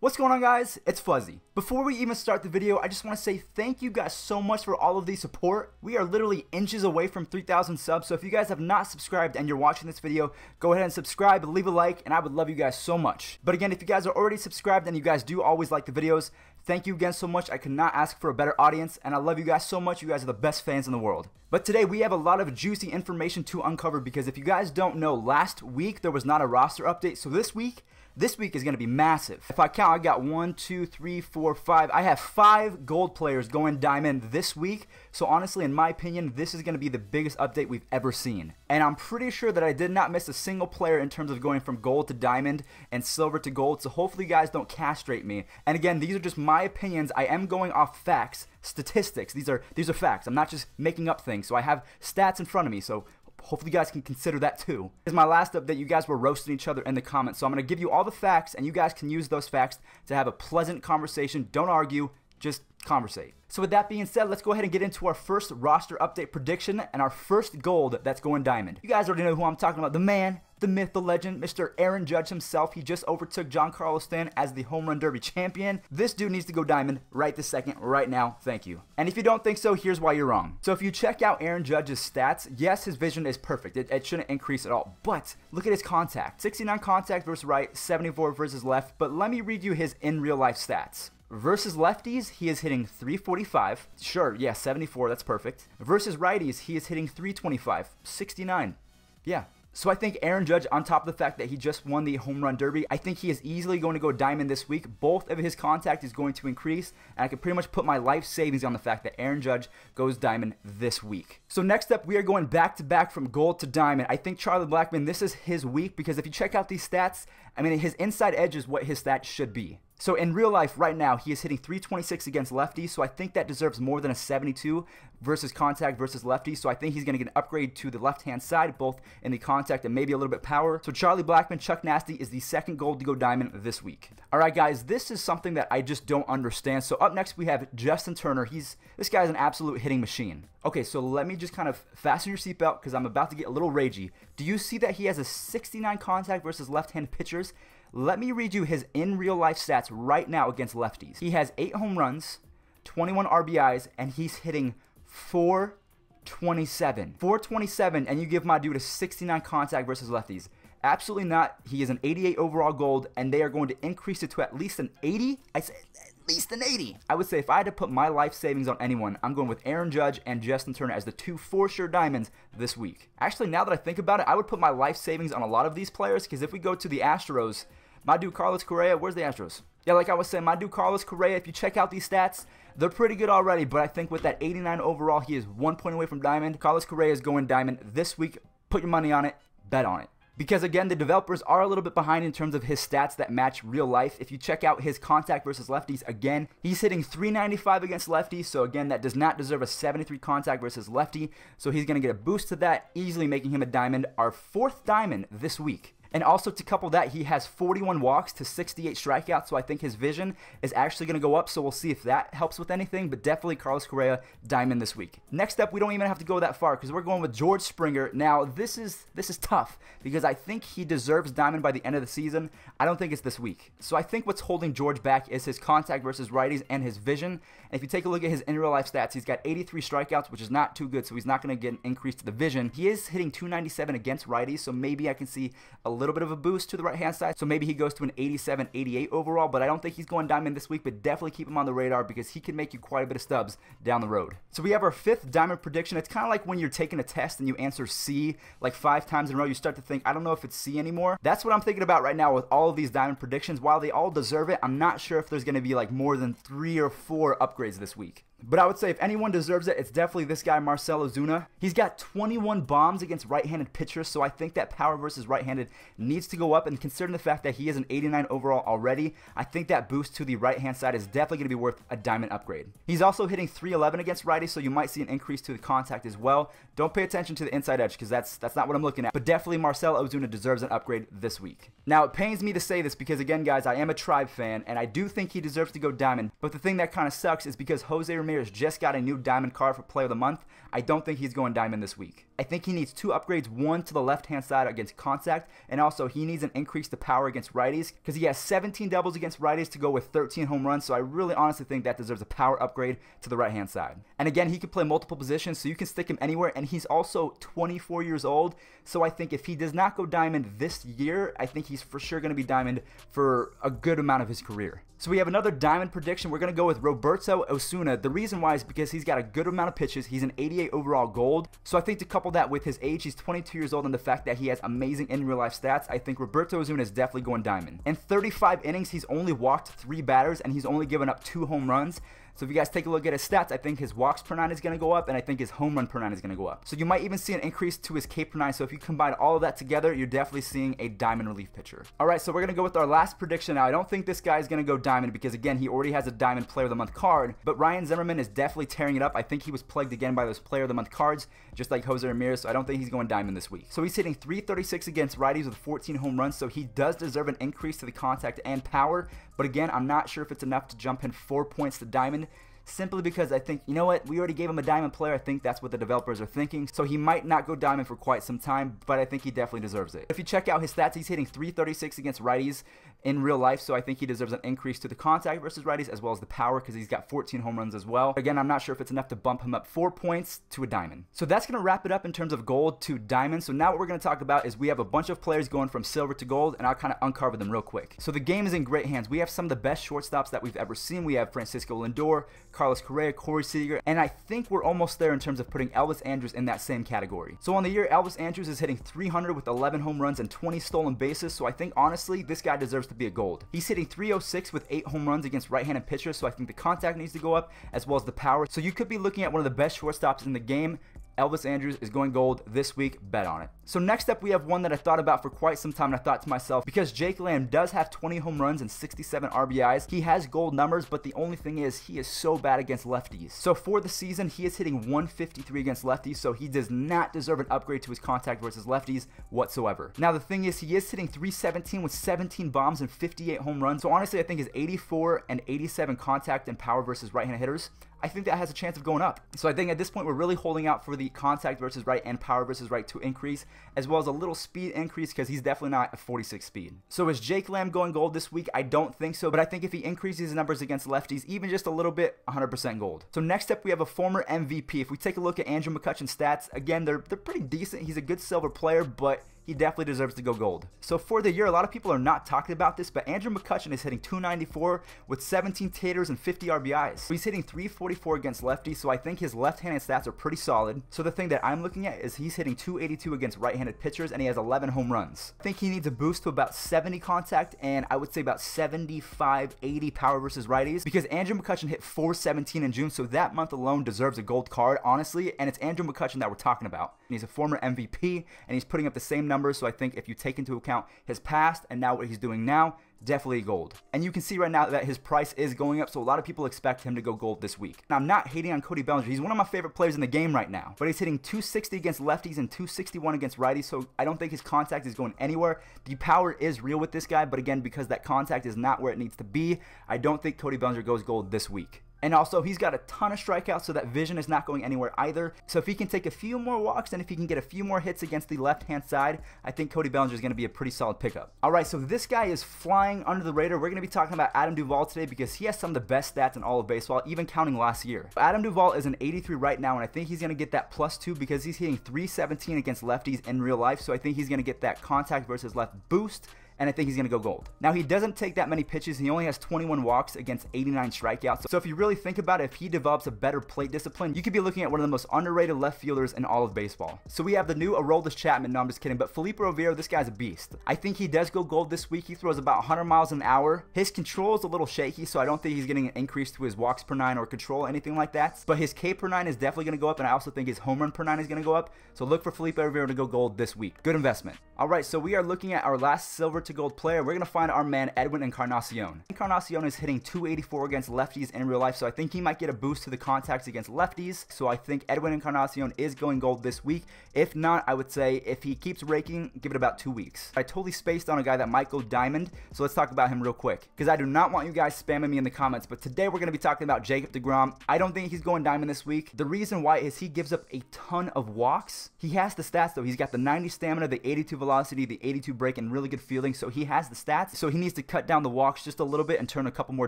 What's going on, guys? It's Fuzzy. Before we even start the video, I just want to say thank you guys so much for all of the support. We are literally inches away from 3,000 subs, so if you guys have not subscribed and you're watching this video, go ahead and subscribe, leave a like, and I would love you guys so much. But again, if you guys are already subscribed and you guys do always like the videos, thank you again so much. I could not ask for a better audience, and I love you guys so much. You guys are the best fans in the world. But today we have a lot of juicy information to uncover because if you guys don't know, last week there was not a roster update, so this week is going to be massive. If I count, I got 1, 2, 3, 4, 5. I have 5 gold players going diamond this week. So honestly, in my opinion, this is going to be the biggest update we've ever seen. And I'm pretty sure that I did not miss a single player in terms of going from gold to diamond and silver to gold. So hopefully you guys don't castrate me. And again, these are just my opinions. I am going off facts, statistics. These are facts. I'm not just making up things. So I have stats in front of me. So hopefully you guys can consider that too. This is my last update. You guys were roasting each other in the comments. So I'm going to give you all the facts and you guys can use those facts to have a pleasant conversation. Don't argue, just conversate. So with that being said, let's go ahead and get into our first roster update prediction and our first gold that's going diamond. You guys already know who I'm talking about. The man, the myth, the legend, Mr. Aaron Judge himself. He just overtook Giancarlo Stanton as the home run derby champion. This dude needs to go diamond right this second, right now. Thank you. And if you don't think so, here's why you're wrong. So if you check out Aaron Judge's stats, yes, his vision is perfect. It shouldn't increase at all. But look at his contact. 69 contact versus right, 74 versus left. But let me read you his in real life stats. Versus lefties, he is hitting 345. Sure, yeah, 74, that's perfect. Versus righties, he is hitting 325, 69. Yeah. So I think Aaron Judge, on top of the fact that he just won the home run derby, I think he is easily going to go diamond this week. Both of his contact is going to increase, and I can pretty much put my life savings on the fact that Aaron Judge goes diamond this week. So next up, we are going back to back from gold to diamond. I think Charlie Blackmon, this is his week because if you check out these stats, I mean, his inside edge is what his stats should be. So in real life right now, he is hitting 326 against lefties, so I think that deserves more than a 72 versus contact versus lefties, so I think he's going to get an upgrade to the left-hand side, both in the contact and maybe a little bit power. So Charlie Blackmon, Chuck Nasty is the second gold to go diamond this week. Alright guys, this is something that I just don't understand. So up next we have Justin Turner. This guy's an absolute hitting machine. Okay, so let me just kind of fasten your seatbelt because I'm about to get a little ragey. Do you see that he has a 69 contact versus left-hand pitchers? Let me read you his in real life stats right now against lefties. He has 8 home runs, 21 RBIs, and he's hitting 427. 427, and you give my dude a 69 contact versus lefties. Absolutely not. He is an 88 overall gold, and they are going to increase it to at least an 80. I said at least an 80. I would say if I had to put my life savings on anyone, I'm going with Aaron Judge and Justin Turner as the 2 for-sure diamonds this week. Actually, now that I think about it, I would put my life savings on a lot of these players because if we go to the Astros, my dude Carlos Correa, where's the Astros? Yeah, like I was saying, my dude Carlos Correa, if you check out these stats, they're pretty good already, but I think with that 89 overall, he is 1 point away from diamond. Carlos Correa is going diamond this week. Put your money on it. Bet on it. Because again, the developers are a little bit behind in terms of his stats that match real life. If you check out his contact versus lefties, again, he's hitting 395 against lefties. So again, that does not deserve a 73 contact versus lefty. So he's going to get a boost to that, easily making him a diamond, our 4th diamond this week. And also to couple that, he has 41 walks to 68 strikeouts, so I think his vision is actually going to go up, so we'll see if that helps with anything, but definitely Carlos Correa, diamond this week. Next up, we don't even have to go that far, because we're going with George Springer. Now, this is tough, because I think he deserves diamond by the end of the season. I don't think it's this week. So I think what's holding George back is his contact versus righties and his vision. And if you take a look at his in real life stats, he's got 83 strikeouts, which is not too good, so he's not going to get an increase to the vision. He is hitting 297 against righties, so maybe I can see a little bit of a boost to the right hand side, so maybe he goes to an 87, 88 overall, but I don't think he's going diamond this week, but definitely keep him on the radar because he can make you quite a bit of stubs down the road. So we have our 5th diamond prediction. It's kind of like when you're taking a test and you answer C like 5 times in a row, you start to think, I don't know if it's C anymore. That's what I'm thinking about right now with all of these diamond predictions. While they all deserve it, I'm not sure if there's going to be like more than 3 or 4 upgrades this week. But I would say if anyone deserves it, it's definitely this guy, Marcell Ozuna. He's got 21 bombs against right-handed pitchers, so I think that power versus right-handed needs to go up. And considering the fact that he is an 89 overall already, I think that boost to the right-hand side is definitely going to be worth a diamond upgrade. He's also hitting 311 against righties, so you might see an increase to the contact as well. Don't pay attention to the inside edge because that's not what I'm looking at. But definitely Marcell Ozuna deserves an upgrade this week. Now, it pains me to say this because, again, guys, I am a Tribe fan, and I do think he deserves to go diamond. But the thing that kind of sucks is because Jose Ramirez Ramirez just got a new diamond card for Player of the Month. I don't think he's going diamond this week. I think he needs 2 upgrades, one to the left-hand side against contact, and also he needs an increase to power against righties because he has 17 doubles against righties to go with 13 home runs, so I really honestly think that deserves a power upgrade to the right-hand side. And again, he can play multiple positions, so you can stick him anywhere, and he's also 24 years old, so I think if he does not go diamond this year, I think he's for sure going to be diamond for a good amount of his career. So we have another diamond prediction. We're going to go with Roberto Osuna. The reason why is because he's got a good amount of pitches. He's an 88 overall gold. So I think to couple that with his age, he's 22 years old, and the fact that he has amazing in real life stats, I think Roberto Osuna is definitely going diamond. In 35 innings, he's only walked 3 batters, and he's only given up 2 home runs. So if you guys take a look at his stats, I think his walks per 9 is going to go up, and I think his home run per 9 is going to go up. So you might even see an increase to his K per 9. So if you combine all of that together, you're definitely seeing a diamond relief pitcher. All right, so we're going to go with our last prediction now. I don't think this guy is going to go diamond because, again, he already has a diamond Player of the Month card, but Ryan Zimmerman is definitely tearing it up. I think he was plagued again by those Player of the Month cards, just like Jose Ramirez, so I don't think he's going diamond this week. So he's hitting .336 against righties with 14 home runs, so he does deserve an increase to the contact and power, but again, I'm not sure if it's enough to jump in 4 points to diamond. Simply because I think, you know what, we already gave him a diamond player. I think that's what the developers are thinking. So he might not go diamond for quite some time, but I think he definitely deserves it. If you check out his stats, he's hitting .336 against righties in real life, so I think he deserves an increase to the contact versus righties as well as the power because he's got 14 home runs as well. Again, I'm not sure if it's enough to bump him up 4 points to a diamond. So that's going to wrap it up in terms of gold to diamond. So now what we're going to talk about is we have a bunch of players going from silver to gold, and I'll kind of uncover them real quick. So the game is in great hands. We have some of the best shortstops that we've ever seen. We have Francisco Lindor, Carlos Correa, Corey Seager, and I think we're almost there in terms of putting Elvis Andrus in that same category. So on the year, Elvis Andrus is hitting .300 with 11 home runs and 20 stolen bases, so I think honestly this guy deserves to be a gold. He's hitting .306 with 8 home runs against right-handed pitchers, so I think the contact needs to go up as well as the power. So you could be looking at one of the best shortstops in the game. Elvis Andrus is going gold this week. Bet on it. So next up, we have one that I thought about for quite some time, and I thought to myself, because Jake Lamb does have 20 home runs and 67 RBIs, he has gold numbers, but the only thing is he is so bad against lefties. So for the season, he is hitting .153 against lefties, so he does not deserve an upgrade to his contact versus lefties whatsoever. Now the thing is, he is hitting .317 with 17 bombs and 58 home runs, so honestly I think his 84 and 87 contact and power versus right-handed hitters, I think that has a chance of going up. So I think at this point, we're really holding out for the contact versus right and power versus right to increase, as well as a little speed increase because he's definitely not a 46 speed. So is Jake Lamb going gold this week? I don't think so, but I think if he increases his numbers against lefties, even just a little bit, 100% gold. So next up, we have a former MVP. If we take a look at Andrew McCutchen's stats, again, they're pretty decent. He's a good silver player, but he definitely deserves to go gold. So for the year, a lot of people are not talking about this, but Andrew McCutchen is hitting .294 with 17 taters and 50 RBIs. He's hitting .344 against lefties, so I think his left-handed stats are pretty solid. So the thing that I'm looking at is he's hitting .282 against right-handed pitchers, and he has 11 home runs. I think he needs a boost to about 70 contact, and I would say about 75, 80 power versus righties, because Andrew McCutchen hit .417 in June, so that month alone deserves a gold card, honestly, and it's Andrew McCutchen that we're talking about. And he's a former MVP, and he's putting up the same numbers, so I think if you take into account his past and now what he's doing now, definitely gold. And you can see right now that his price is going up, so a lot of people expect him to go gold this week. Now, I'm not hating on Cody Bellinger. He's one of my favorite players in the game right now, but he's hitting .260 against lefties and .261 against righties, so I don't think his contact is going anywhere. The power is real with this guy, but again, because that contact is not where it needs to be, I don't think Cody Bellinger goes gold this week. And also, he's got a ton of strikeouts, so that vision is not going anywhere either. So if he can take a few more walks and if he can get a few more hits against the left-hand side, I think Cody Bellinger is going to be a pretty solid pickup. All right, so this guy is flying under the radar. We're going to be talking about Adam Duvall today because he has some of the best stats in all of baseball, even counting last year. Adam Duvall is an 83 right now, and I think he's going to get that +2 because he's hitting .317 against lefties in real life. So I think he's going to get that contact versus left boost, and I think he's going to go gold. Now, he doesn't take that many pitches. He only has 21 walks against 89 strikeouts. So if you really think about it, if he develops a better plate discipline, you could be looking at one of the most underrated left fielders in all of baseball. So we have the new Aroldis Chapman. No, I'm just kidding. But Felipe Rovero, this guy's a beast. I think he does go gold this week. He throws about 100 miles an hour. His control is a little shaky, so I don't think he's getting an increase to his walks per 9 or control, anything like that. But his K per 9 is definitely going to go up, and I also think his home run per 9 is going to go up. So look for Felipe Rovero to go gold this week. Good investment. All right, so we are looking at our last silver to gold player, we're going to find our man Edwin Encarnacion. Encarnacion is hitting 284 against lefties in real life, so I think he might get a boost to the contacts against lefties. So I think Edwin Encarnacion is going gold this week. If not, I would say if he keeps raking, give it about 2 weeks. I totally spaced on a guy that might go diamond, so let's talk about him real quick, because I do not want you guys spamming me in the comments, but today we're going to be talking about Jacob DeGrom. I don't think he's going diamond this week. The reason why is he gives up a ton of walks. He has the stats though. He's got the 90 stamina, the 82 velocity, the 82 break, and really good fielding, so he has the stats. So he needs to cut down the walks just a little bit and turn a couple more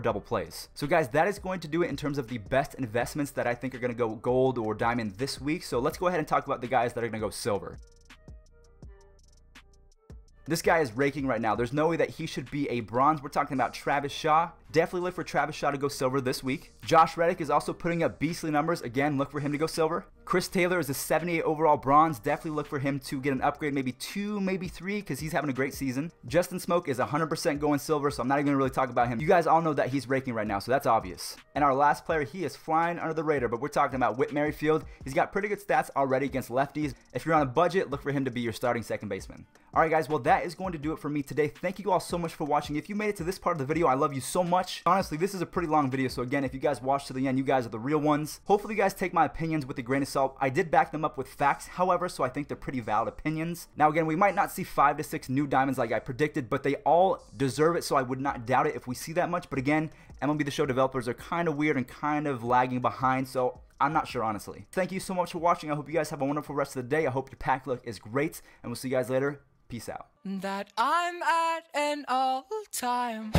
double plays. So guys, that is going to do it in terms of the best investments that I think are going to go gold or diamond this week. So let's go ahead and talk about the guys that are going to go silver. This guy is raking right now. There's no way that he should be a bronze. We're talking about Travis Shaw. Definitely look for Travis Shaw to go silver this week. Josh Reddick is also putting up beastly numbers. Again, look for him to go silver. Chris Taylor is a 78 overall bronze. Definitely look for him to get an upgrade, maybe 2, maybe 3, because he's having a great season. Justin Smoke is 100% going silver, so I'm not even going to really talk about him. You guys all know that he's raking right now, so that's obvious. And our last player, he is flying under the radar, but we're talking about Whit Merrifield. He's got pretty good stats already against lefties. If you're on a budget, look for him to be your starting second baseman. Alright guys, well that is going to do it for me today. Thank you all so much for watching. If you made it to this part of the video, I love you so much. Honestly, this is a pretty long video, so again, if you guys watched to the end, you guys are the real ones. Hopefully you guys take my opinions with a grain of salt. I did back them up with facts, however, so I think they're pretty valid opinions. Now again, we might not see 5 to 6 new diamonds like I predicted, but they all deserve it, so I would not doubt it if we see that much. But again, MLB The Show developers are kind of weird and kind of lagging behind, so I'm not sure, honestly. Thank you so much for watching. I hope you guys have a wonderful rest of the day. I hope your pack luck is great, and we'll see you guys later. Peace out. That I'm at an all-time